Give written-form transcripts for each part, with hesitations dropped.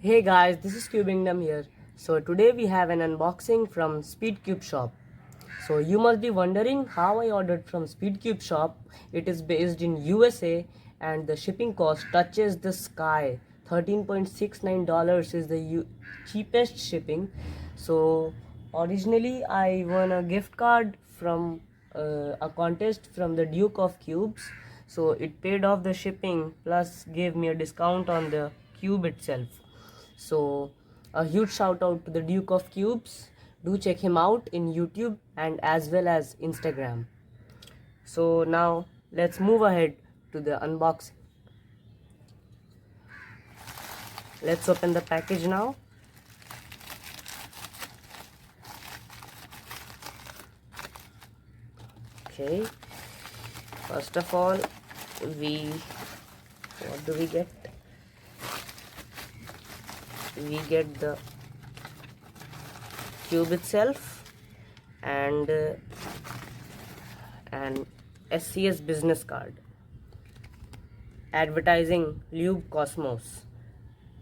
Hey guys, this is Cubingdom here. So today we have an unboxing from Speedcube shop. So you must be wondering how I ordered from Speedcube shop. It is based in USA and the shipping cost touches the sky. $13.69 is the cheapest shipping. So originally I won a gift card from a contest from the Duke of Cubes. So it paid off the shipping plus gave me a discount on the cube itself. So a huge shout out to the Duke of Cubes. Do check him out in YouTube and as well as Instagram. So now let's move ahead to the unboxing. Let's open the package now. Okay, first of all what do we get? We get the cube itself and an SCS business card advertising Lube Cosmos.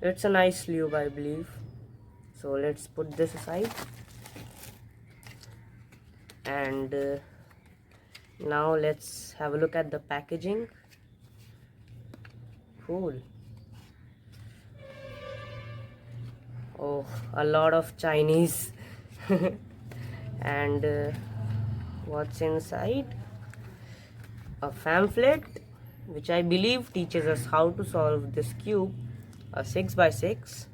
It's a nice lube, I believe. So let's put this aside and now let's have a look at the packaging. Cool. Oh, a lot of Chinese. And what's inside? A pamphlet which I believe teaches us how to solve this cube, a 6x6.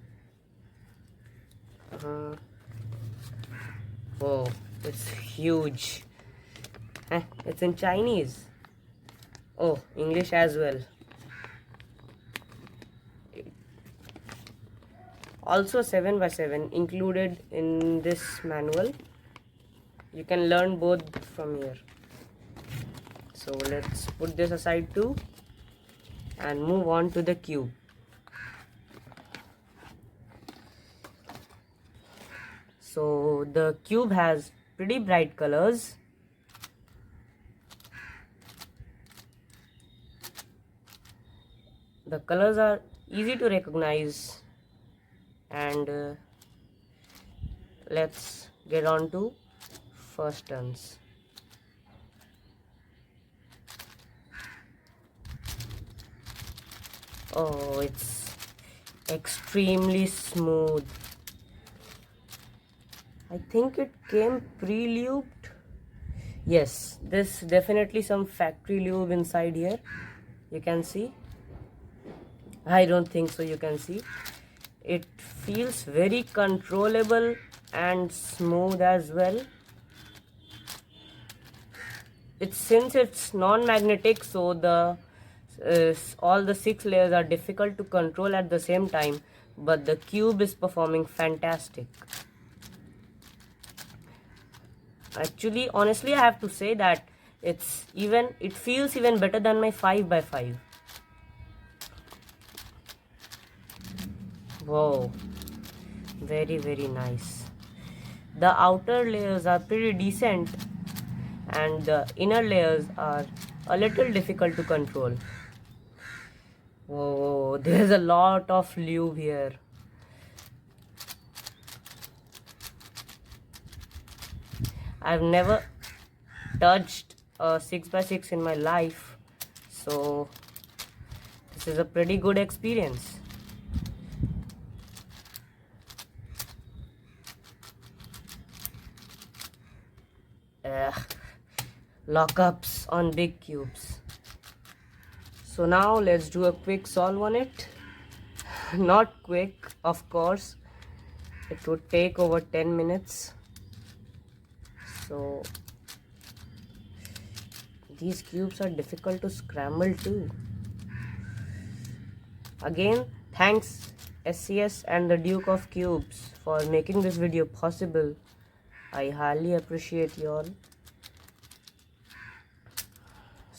Oh, it's huge. It's in Chinese. Oh, English as well. Also 7x7 included in this manual. You can learn both from here. So let's put this aside too and move on to the cube. So the cube has pretty bright colors. The colors are easy to recognize. And let's get on to first turns. Oh, it's extremely smooth. I think it came pre-lubed. Yes, there's definitely some factory lube inside here. You can see. I don't think so, you can see. It feels very controllable and smooth as well. Since it's non-magnetic, so the all the 6 layers are difficult to control at the same time, but the cube is performing fantastic. Actually, honestly, I have to say that it feels even better than my 5x5. Wow, very nice. The outer layers are pretty decent and the inner layers are a little difficult to control. Whoa, there's a lot of lube here. I've never touched a 6x6 in my life, so this is a pretty good experience. Lockups on big cubes. So now let's do a quick solve on it. Not quick, of course. It would take over 10 minutes. So these cubes are difficult to scramble too. Again, thanks SCS and the Duke of Cubes for making this video possible. I highly appreciate you all.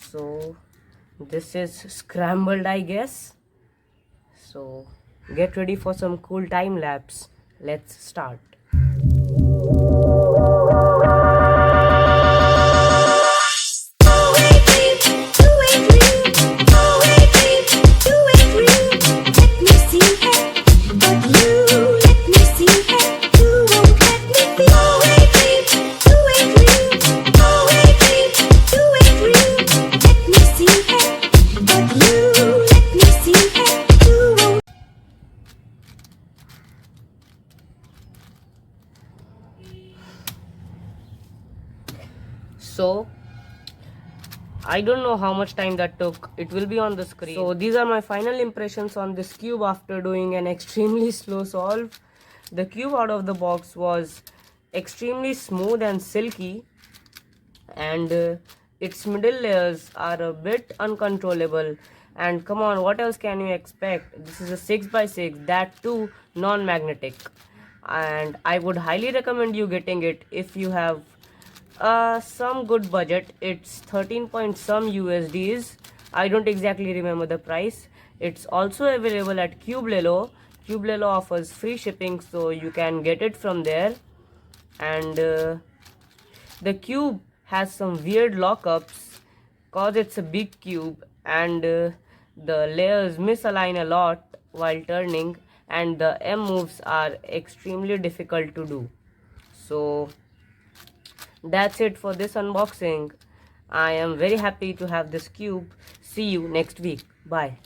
So this is scrambled, I guess. So get ready for some cool time lapse. Let's start. Let me see it. So I don't know how much time that took. It will be on the screen. So these are my final impressions on this cube after doing an extremely slow solve. The cube out of the box was extremely smooth and silky, and its middle layers are a bit uncontrollable. And come on, what else can you expect? This is a 6x6, that too non-magnetic, and I would highly recommend you getting it if you have some good budget. It's 13 point some USDs. I don't exactly remember the price. It's also available at Cubelelo. Cubelelo offers free shipping, so you can get it from there. And the cube has some weird lockups cause it's a big cube, and the layers misalign a lot while turning, and the M moves are extremely difficult to do. So that's it for this unboxing. I am very happy to have this cube. See you next week. Bye.